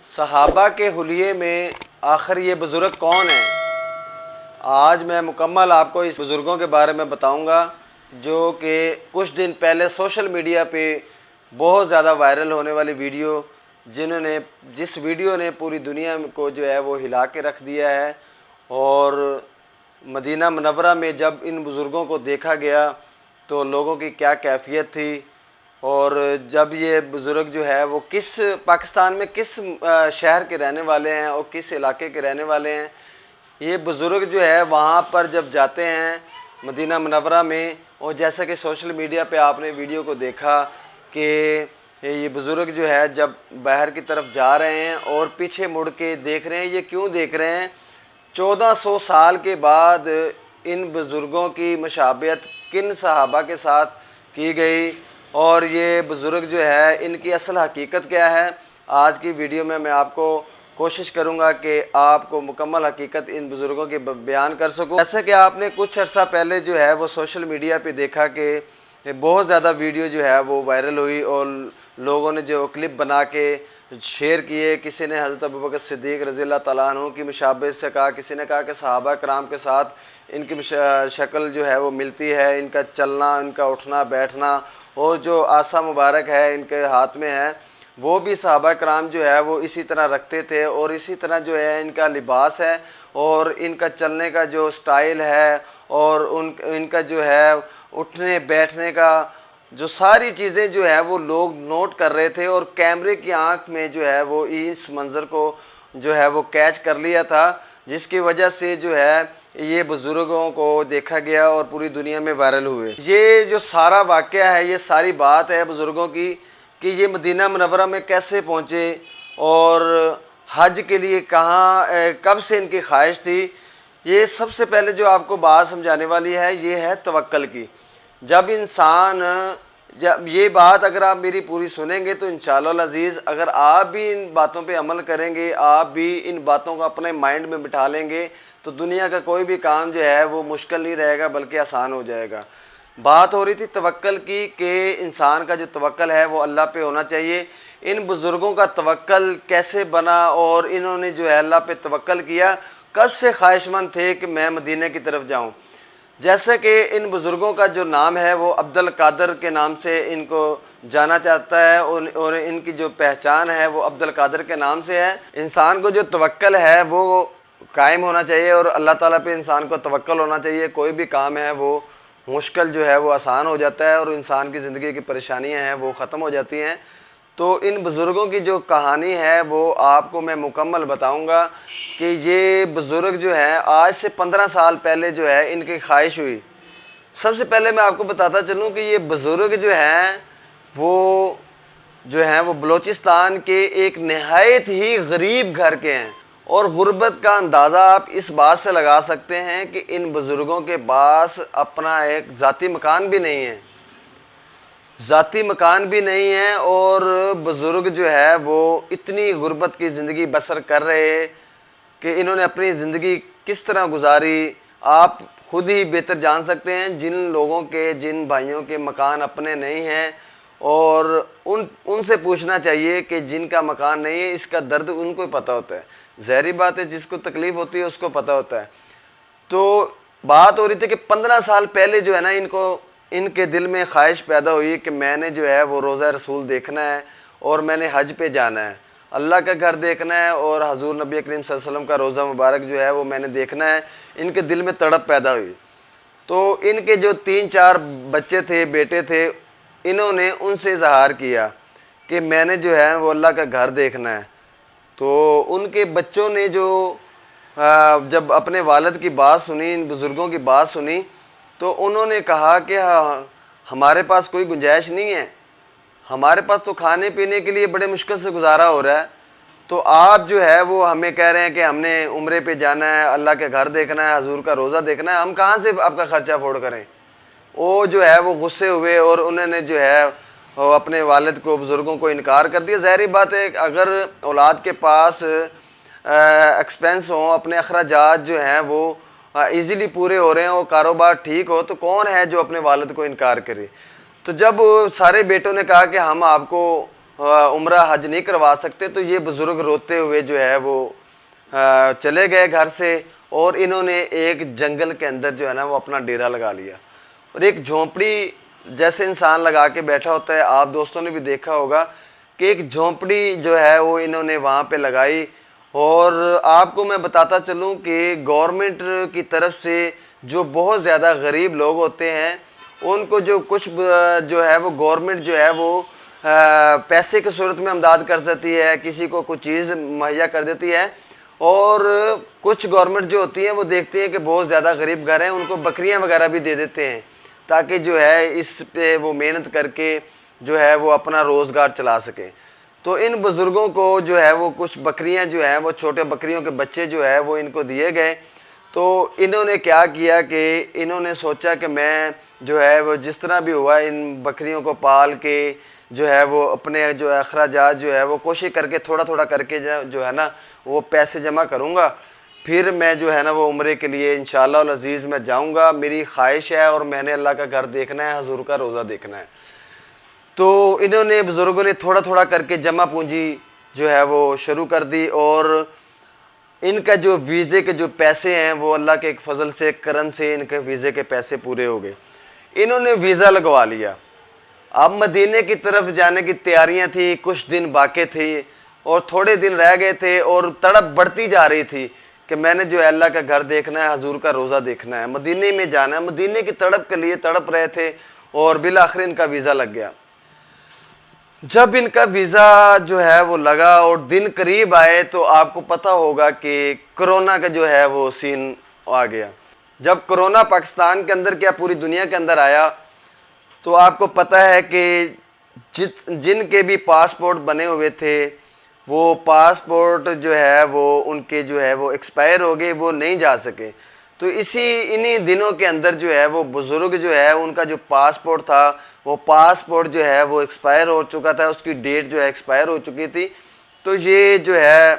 सहाबा के हुलिये में आखिर ये बुज़ुर्ग कौन है। आज मैं मुकम्मल आपको इस बुज़ुर्गों के बारे में बताऊंगा जो कि कुछ दिन पहले सोशल मीडिया पे बहुत ज़्यादा वायरल होने वाली वीडियो जिस वीडियो ने पूरी दुनिया को जो है वो हिला के रख दिया है। और मदीना मुनव्वरा में जब इन बुज़ुर्गों को देखा गया तो लोगों की क्या कैफियत थी। और जब ये बुज़ुर्ग जो है वो किस पाकिस्तान में किस शहर के रहने वाले हैं और किस इलाके के रहने वाले हैं, ये बुज़ुर्ग जो है वहाँ पर जब जाते हैं मदीना मुनव्वरा में, और जैसा कि सोशल मीडिया पे आपने वीडियो को देखा कि ये बुज़ुर्ग जो है जब बाहर की तरफ जा रहे हैं और पीछे मुड़ के देख रहे हैं, ये क्यों देख रहे हैं? 1400 साल के बाद इन बुज़ुर्गों की मुशाबहत किन सहाबा के साथ की गई और ये बुज़ुर्ग जो है इनकी असल हकीकत क्या है, आज की वीडियो में मैं आपको कोशिश करूंगा कि आपको मुकम्मल हकीकत इन बुज़ुर्गों की बयान कर सकूं। जैसे कि आपने कुछ अर्सा पहले जो है वो सोशल मीडिया पे देखा कि बहुत ज़्यादा वीडियो जो है वो वायरल हुई और लोगों ने जो क्लिप बना के शेयर किए। किसी ने हज़रत अबू बकर सिद्दीक़ रज़ियल्लाहु तआला अन्हु की मुशाबहत से कहा, किसी ने कहा कि सहाबा कराम के साथ इनकी शक्ल जो है वो मिलती है, इनका चलना, इनका उठना बैठना और जो आसा मुबारक है इनके हाथ में है वो भी सहाबा कराम जो है वो इसी तरह रखते थे और इसी तरह जो है इनका लिबास है और इनका चलने का जो स्टाइल है और इनका जो है उठने बैठने का जो सारी चीज़ें जो है वो लोग नोट कर रहे थे और कैमरे की आंख में जो है वो इस मंज़र को जो है वो कैच कर लिया था, जिसकी वजह से जो है ये बुज़ुर्गों को देखा गया और पूरी दुनिया में वायरल हुए। ये जो सारा वाक़या है, ये सारी बात है बुज़ुर्गों की कि ये मदीना मुनव्वरा में कैसे पहुँचे और हज के लिए कहाँ कब से इनकी ख्वाहिश थी। ये सबसे पहले जो आपको बात समझाने वाली है ये है तवक्कल की। जब ये बात अगर आप मेरी पूरी सुनेंगे तो इंशाअल्लाह अज़ीज़ अगर आप भी इन बातों पे अमल करेंगे, आप भी इन बातों को अपने माइंड में बिठा लेंगे तो दुनिया का कोई भी काम जो है वो मुश्किल नहीं रहेगा बल्कि आसान हो जाएगा। बात हो रही थी तवक्ल की कि इंसान का जो तवक्ल है वो अल्लाह पे होना चाहिए। इन बुज़ुर्गों का तवक्ल कैसे बना और इन्होंने जो है अल्लाह पे तवक्ल किया, कब से ख्वाहिशमंद थे कि मैं मदीने की तरफ जाऊं। जैसे कि इन बुज़ुर्गों का जो नाम है वो अब्दुल कादर के नाम से इनको जाना जाता है और इनकी जो पहचान है वो अब्दुल कादर के नाम से है। इंसान को जो तवक्ल है वो कायम होना चाहिए और अल्लाह ताला पे इंसान को तवक्ल होना चाहिए। कोई भी काम है वो मुश्किल जो है वो आसान हो जाता है और इंसान की ज़िंदगी की परेशानियां हैं वो ख़त्म हो जाती हैं। तो इन बुज़ुर्गों की जो कहानी है वो आपको मैं मुकम्मल बताऊंगा कि ये बुज़ुर्ग जो है आज से 15 साल पहले जो है इनकी ख्वाहिश हुई। सबसे पहले मैं आपको बताता चलूँ कि ये बुज़ुर्ग जो हैं वो बलूचिस्तान के एक नहायत ही गरीब घर के हैं और गुर्बत का अंदाज़ा आप इस बात से लगा सकते हैं कि इन बुज़ुर्गों के पास अपना एक ज़ाती मकान भी नहीं है। और बुज़ुर्ग जो है वो इतनी गुर्बत की ज़िंदगी बसर कर रहे कि इन्होंने अपनी ज़िंदगी किस तरह गुजारी आप खुद ही बेहतर जान सकते हैं। जिन भाइयों के मकान अपने नहीं हैं और उनसे पूछना चाहिए कि जिनका मकान नहीं है इसका दर्द उनको ही पता होता है। ज़ाहिर बात है जिसको तकलीफ़ होती है उसको पता होता है। तो बात हो रही थी कि 15 साल पहले जो है ना इनके दिल में ख्वाहिश पैदा हुई कि मैंने जो है वो रोज़ा रसूल देखना है और मैंने हज पे जाना है, अल्लाह का घर देखना है और हजूर नबी करीम सल्लल्लाहु अलैहि वसल्लम का रोज़ा मुबारक जो है वो मैंने देखना है। इनके दिल में तड़प पैदा हुई। तो इनके जो 3-4 बच्चे थे, बेटे थे, इन्होंने उनसे इजहार किया कि मैंने जो है वो अल्लाह का घर देखना है। तो उनके बच्चों ने जब अपने वालिद की बात सुनी, इन बुज़ुर्गों की बात सुनी, तो उन्होंने कहा कि हमारे पास कोई गुंजाइश नहीं है, हमारे पास तो खाने पीने के लिए बड़े मुश्किल से गुजारा हो रहा है, तो आप जो है वो हमें कह रहे हैं कि हमने उम्रे पे जाना है, अल्लाह के घर देखना है, हजूर का रोज़ा देखना है, हम कहाँ से आपका ख़र्चा फोड़ करें। वो जो है वो गुस्से हुए और उन्होंने जो है अपने वालिद को, बुज़ुर्गों को इनकार कर दिया। ज़ाहिर बात है अगर औलाद के पास एक्सपेंस हो, अपने अखराजात जो हैं वो इजीली पूरे हो रहे हैं और कारोबार ठीक हो, तो कौन है जो अपने वालिद को इनकार करे। तो जब सारे बेटों ने कहा कि हम आपको उम्रा हज नहीं करवा सकते। तो ये बुज़ुर्ग रोते हुए जो है वो चले गए घर से, और इन्होंने एक जंगल के अंदर जो है ना वो अपना डेरा लगा लिया, और एक झोंपड़ी जैसे इंसान लगा के बैठा होता है, आप दोस्तों ने भी देखा होगा कि एक झोंपड़ी जो है वो इन्होंने वहाँ पे लगाई। और आपको मैं बताता चलूँ कि गवर्नमेंट की तरफ से जो बहुत ज़्यादा गरीब लोग होते हैं उनको जो कुछ जो है वो गवर्नमेंट जो है वो पैसे की सूरत में इमदाद कर देती है, किसी को कुछ चीज़ मुहैया कर देती है। और कुछ गवर्नमेंट जो होती है वो देखती है कि बहुत ज़्यादा गरीब घर हैं, उनको बकरियां वगैरह भी दे देते हैं, ताकि जो है इस पे वो मेहनत करके जो है वो अपना रोज़गार चला सकें। तो इन बुज़ुर्गों को जो है वो कुछ बकरियां जो हैं वो छोटे बकरियों के बच्चे जो है वो इनको दिए गए। तो इन्होंने क्या किया कि इन्होंने सोचा कि मैं जो है वो जिस तरह भी हुआ इन बकरियों को पाल के जो है वो अपने जो अखराजात जो है वो कोशिश करके थोड़ा थोड़ा करके जो है ना वो पैसे जमा करूँगा, फिर मैं जो है ना वो उम्रे के लिए इंशाअल्लाह अल अज़ीज़ मैं जाऊँगा। मेरी ख्वाहिश है और मैंने अल्लाह का घर देखना है, हजूर का रोज़ा देखना है। तो इन्होंने बुज़ुर्गों ने थोड़ा थोड़ा करके जमा पूंजी जो है वो शुरू कर दी, और इनका जो वीज़े के जो पैसे हैं वो अल्लाह के एक फ़ज़ल से, करम से इनके वीज़े के पैसे पूरे हो गए। इन्होंने वीज़ा लगवा लिया। अब मदीने की तरफ जाने की तैयारियां थी, कुछ दिन बाकी थे और थोड़े दिन रह गए थे, और तड़प बढ़ती जा रही थी कि मैंने जो अल्लाह का घर देखना है, हजूर का रोज़ा देखना है, मदीने में जाना है। मदीने की तड़प के लिए तड़प रहे थे, और बिल आखिर इनका वीज़ा लग गया। जब इनका वीज़ा जो है वो लगा और दिन करीब आए, तो आपको पता होगा कि कोरोना का जो है वो सीन आ गया। जब कोरोना पाकिस्तान के अंदर क्या पूरी दुनिया के अंदर आया, तो आपको पता है कि जिनके भी पासपोर्ट बने हुए थे वो पासपोर्ट जो है वो उनके जो है वो एक्सपायर हो गए, वो नहीं जा सके। तो इन्हीं दिनों के अंदर जो है वो बुज़ुर्ग जो है उनका जो पासपोर्ट था वो पासपोर्ट जो है वो एक्सपायर हो चुका था, उसकी डेट जो है एक्सपायर हो चुकी थी। तो ये जो है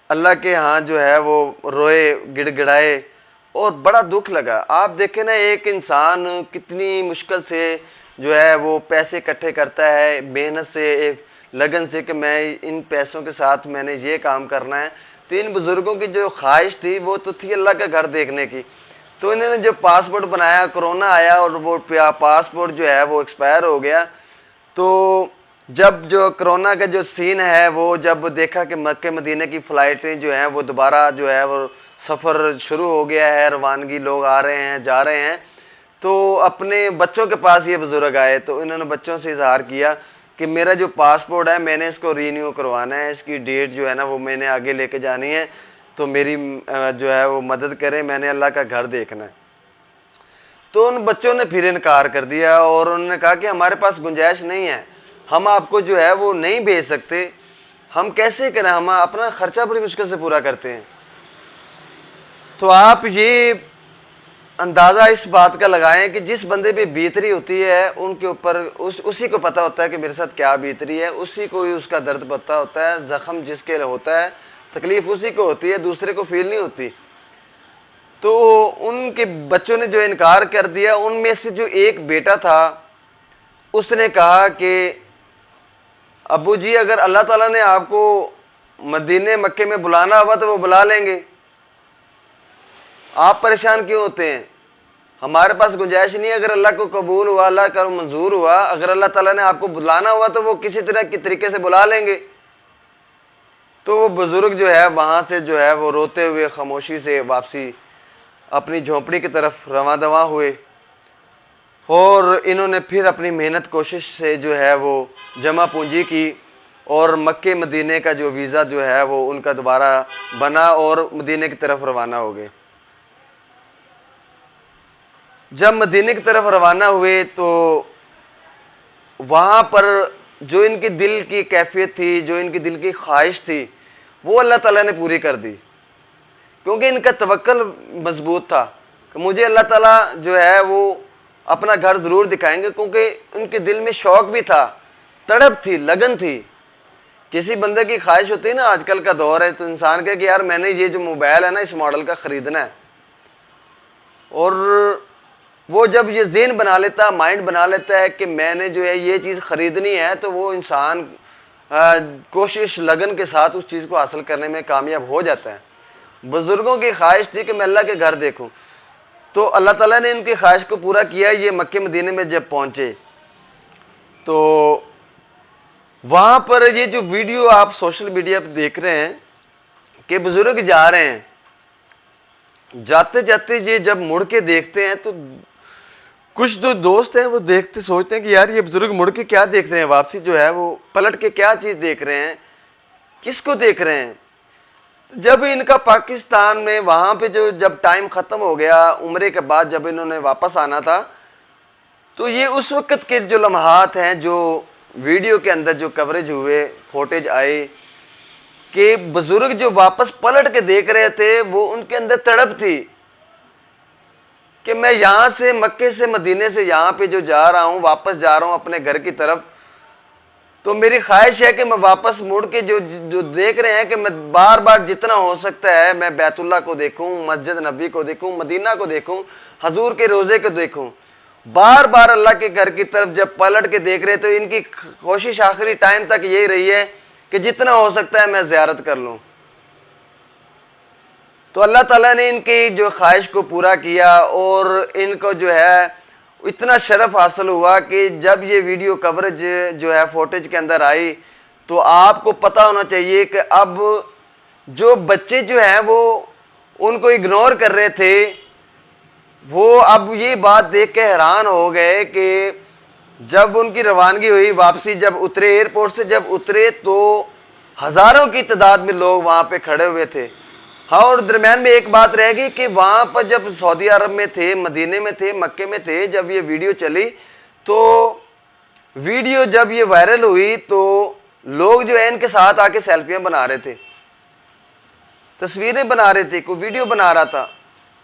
अल्लाह के यहाँ जो है वो रोए, गिड़गिड़ाए, और बड़ा दुख लगा। आप देखें ना, एक इंसान कितनी मुश्किल से जो है वो पैसे इकट्ठे करता है, मेहनत से, एक लगन से कि मैं इन पैसों के साथ मैंने ये काम करना है। तो इन बुज़ुर्गों की जो ख्वाहिश थी वो तो थी अल्लाह का घर देखने की। तो इन्होंने जो पासपोर्ट बनाया, कोरोना आया और वो पासपोर्ट जो है वो एक्सपायर हो गया। तो जब जो कोरोना का जो सीन है वो जब देखा कि मक्के मदीने की फ़्लाइटें जो हैं वो दोबारा जो है वो सफ़र शुरू हो गया है, रवानगी, लोग आ रहे हैं, जा रहे हैं, तो अपने बच्चों के पास ये बुज़ुर्ग आए। तो इन्होंने बच्चों से इज़हार किया कि मेरा जो पासपोर्ट है मैंने इसको रीन्यू करवाना है, इसकी डेट जो है ना वो मैंने आगे लेके जानी है, तो मेरी जो है वो मदद करें, मैंने अल्लाह का घर देखना है। तो उन बच्चों ने फिर इनकार कर दिया और उन्होंने कहा कि हमारे पास गुंजाइश नहीं है, हम आपको जो है वो नहीं भेज सकते, हम कैसे करें, हम अपना ख़र्चा बड़ी मुश्किल से पूरा करते हैं। तो आप ये अंदाज़ा इस बात का लगाएं कि जिस बंदे पे बीत रही होती है उनके ऊपर उसी को पता होता है कि मेरे साथ क्या बीत रही है, उसी को ही उसका दर्द पता होता है। ज़ख़म जिसके होता है, तकलीफ़ उसी को होती है, दूसरे को फील नहीं होती। तो उनके बच्चों ने जो इनकार कर दिया, उनमें से जो एक बेटा था उसने कहा कि अबू जी, अगर अल्लाह ताला ने आपको मदीने मक्के में बुलाना हुआ तो वो बुला लेंगे, आप परेशान क्यों होते हैं, हमारे पास गुंजाइश नहीं है। अगर अल्लाह को कबूल हुआ, अल्लाह का मंजूर हुआ, अगर अल्लाह ताला ने आपको बुलाना हुआ तो वो किसी तरह के तरीके से बुला लेंगे। तो वो बुज़ुर्ग जो है वहाँ से जो है वो रोते हुए खामोशी से वापसी अपनी झोंपड़ी की तरफ रवां दवां हुए, और इन्होंने फिर अपनी मेहनत कोशिश से जो है वो जमा पूंजी की, और मक्के मदीने का जो वीज़ा जो है वो उनका दोबारा बना और मदीने की तरफ रवाना हो गए। जब मदीने की तरफ रवाना हुए तो वहाँ पर जो इनकी दिल की कैफियत थी, जो इनकी दिल की ख्वाहिश थी, वो अल्लाह ताला ने पूरी कर दी, क्योंकि इनका तवक्कल मजबूत था कि मुझे अल्लाह ताला जो है वो अपना घर ज़रूर दिखाएंगे, क्योंकि उनके दिल में शौक़ भी था, तड़प थी, लगन थी। किसी बंदे की ख्वाहिश होती है ना, आजकल का दौर है तो इंसान कहे कि यार मैंने ये जो मोबाइल है ना इस मॉडल का ख़रीदना है, और वो जब ये ज़हन बना लेता, माइंड बना लेता है कि मैंने जो है ये चीज़ ख़रीदनी है, तो वो इंसान कोशिश लगन के साथ उस चीज़ को हासिल करने में कामयाब हो जाता है। बुज़ुर्गों की ख्वाहिश थी कि मैं अल्लाह के घर देखूं, तो अल्लाह ताला ने इनकी ख्वाहिश को पूरा किया। ये मक्के मदीने में जब पहुँचे तो वहाँ पर ये जो वीडियो आप सोशल मीडिया पर देख रहे हैं कि बुज़ुर्ग जा रहे हैं, जाते जाते ये जब मुड़ के देखते हैं तो कुछ जो दोस्त हैं वो देखते सोचते हैं कि यार ये बुजुर्ग मुड़ के क्या देख रहे हैं, वापसी जो है वो पलट के क्या चीज़ देख रहे हैं, किसको देख रहे हैं। तो जब इनका पाकिस्तान में वहाँ पे जो जब टाइम ख़त्म हो गया उम्रे के बाद, जब इन्होंने वापस आना था, तो ये उस वक़्त के जो लम्हात हैं जो वीडियो के अंदर जो कवरेज हुए, फुटेज आए कि बुजुर्ग जो वापस पलट के देख रहे थे वो उनके अंदर तड़प थी कि मैं यहाँ से मक्के से मदीने से यहाँ पे जो जा रहा हूँ, वापस जा रहा हूँ अपने घर की तरफ, तो मेरी ख्वाहिश है कि मैं वापस मुड़ के जो जो देख रहे हैं कि मैं बार बार जितना हो सकता है मैं बैतुल्लाह को देखूँ, मस्जिद नबी को देखूँ, मदीना को देखूँ, हजूर के रोज़े को देखूँ। बार बार अल्लाह के घर की तरफ जब पलट के देख रहे तो इनकी कोशिश आखिरी टाइम तक यही रही है कि जितना हो सकता है मैं ज़ियारत कर लूँ। तो अल्लाह ताला ने इनकी जो ख्वाहिश को पूरा किया और इनको जो है इतना शरफ हासिल हुआ कि जब ये वीडियो कवरेज जो है फुटेज के अंदर आई तो आपको पता होना चाहिए कि अब जो बच्चे जो हैं वो उनको इग्नोर कर रहे थे, वो अब ये बात देख के हैरान हो गए कि जब उनकी रवानगी हुई, वापसी जब उतरे, एयरपोर्ट से जब उतरे तो हज़ारों की तादाद में लोग वहाँ पे खड़े हुए थे। हाँ, और दरम्यान में एक बात रह गई कि वहाँ पर जब सऊदी अरब में थे, मदीने में थे, मक्के में थे, जब ये वीडियो चली तो वीडियो जब ये वायरल हुई तो लोग जो है इनके साथ आके सेल्फियाँ बना रहे थे, तस्वीरें बना रहे थे, कोई वीडियो बना रहा था।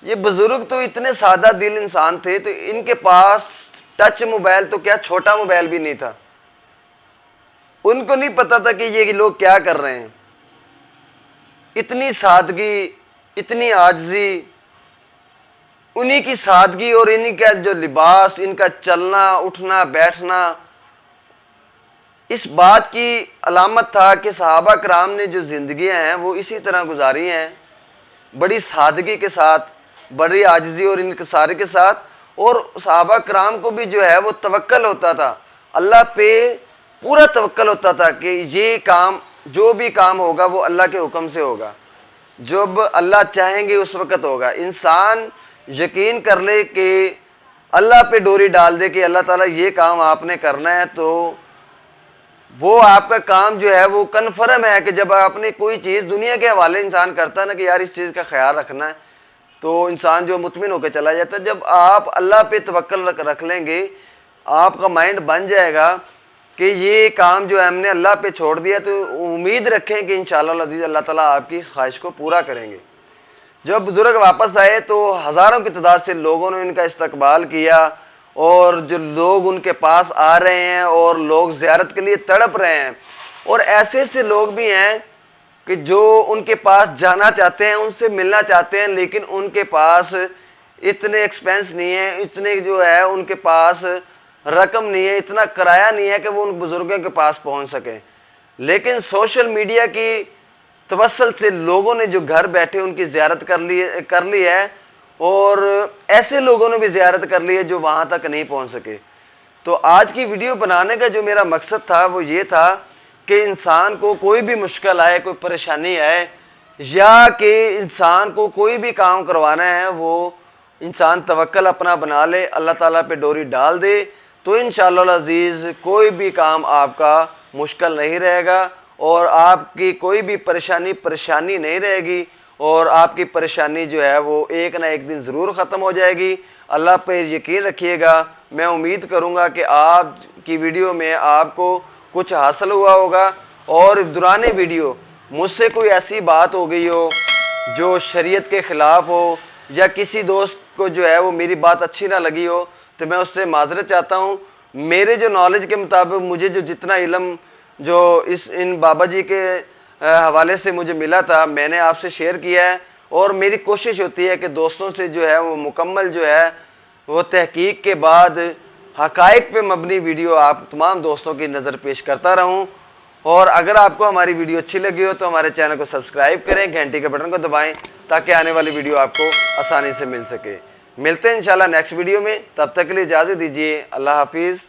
ये बुज़ुर्ग तो इतने सादा दिल इंसान थे तो इनके पास टच मोबाइल तो क्या, छोटा मोबाइल भी नहीं था। उनको नहीं पता था कि ये लोग क्या कर रहे हैं। इतनी सादगी, इतनी आजिज़ी, उन्हीं की सादगी और इन्हीं का जो लिबास, इनका चलना उठना बैठना, इस बात की अलामत था कि सहाबा कराम ने जो ज़िंदगियाँ हैं वो इसी तरह गुजारी हैं, बड़ी सादगी के साथ, बड़ी आजिज़ी और इनकसारी के साथ। और सहाबा कराम को भी जो है वो तवक्कल होता था, अल्लाह पे पूरा तवक्कल होता था कि ये काम, जो भी काम होगा वो अल्लाह के हुक्म से होगा, जब अल्लाह चाहेंगे उस वक़्त होगा। इंसान यकीन कर ले कि अल्लाह पे डोरी डाल दे कि अल्लाह ताला ये काम आपने करना है, तो वो आपका काम जो है वो कन्फर्म है कि जब आपने कोई चीज़ दुनिया के हवाले इंसान करता है ना कि यार इस चीज़ का ख्याल रखना है, तो इंसान जो मुतमिन होकर चला जाता है। जब आप अल्लाह पे तवक्कल रख लेंगे, आपका माइंड बन जाएगा कि ये काम जो है हमने अल्लाह पे छोड़ दिया, तो उम्मीद रखें कि इंशाअल्लाह अज़ीज़ अल्लाह ताला आपकी ख्वाहिश को पूरा करेंगे। जब बुज़ुर्ग वापस आए तो हज़ारों की तादाद से लोगों ने इनका इस्तकबाल किया और जो लोग उनके पास आ रहे हैं और लोग ज़ियारत के लिए तड़प रहे हैं। और ऐसे ऐसे लोग भी हैं कि जो उनके पास जाना चाहते हैं, उनसे मिलना चाहते हैं, लेकिन उनके पास इतने एक्सपेंस नहीं है, इतने जो है उनके पास रकम नहीं है, इतना किराया नहीं है कि वो उन बुज़ुर्गों के पास पहुंच सकें। लेकिन सोशल मीडिया की तवस्सुल से लोगों ने जो घर बैठे उनकी ज़ियारत कर ली है और ऐसे लोगों ने भी ज़ियारत कर ली है जो वहाँ तक नहीं पहुँच सके। तो आज की वीडियो बनाने का जो मेरा मकसद था वो ये था कि इंसान को कोई भी मुश्किल आए, कोई परेशानी आए, या कि इंसान को कोई भी काम करवाना है, वो इंसान तवक्कल अपना बना ले, अल्लाह ताला पे डोरी डाल दे, तो इंशाअल्लाह अज़ीज़ कोई भी काम आपका मुश्किल नहीं रहेगा और आपकी कोई भी परेशानी नहीं रहेगी और आपकी परेशानी जो है वो एक ना एक दिन ज़रूर ख़त्म हो जाएगी। अल्लाह पे यकीन रखिएगा। मैं उम्मीद करूँगा कि आप की वीडियो में आपको कुछ हासिल हुआ होगा और दौरान वीडियो मुझसे कोई ऐसी बात हो गई हो जो शरीयत के ख़िलाफ़ हो या किसी दोस्त को जो है वो मेरी बात अच्छी ना लगी हो, तो मैं उससे माज़रत चाहता हूँ। मेरे जो नॉलेज के मुताबिक मुझे जो जितना इल्म जो इन बाबा जी के हवाले से मुझे मिला था मैंने आपसे शेयर किया है और मेरी कोशिश होती है कि दोस्तों से जो है वो मुकम्मल जो है वो तहकीक के बाद हक़ाइक़ पे मबनी वीडियो आप तमाम दोस्तों की नज़र पेश करता रहूं। और अगर आपको हमारी वीडियो अच्छी लगी हो तो हमारे चैनल को सब्सक्राइब करें, घंटी के बटन को दबाएं ताकि आने वाली वीडियो आपको आसानी से मिल सके। मिलते हैं इंशाल्लाह नेक्स्ट वीडियो में, तब तक के लिए इजाज़त दीजिए। अल्लाह हाफिज़।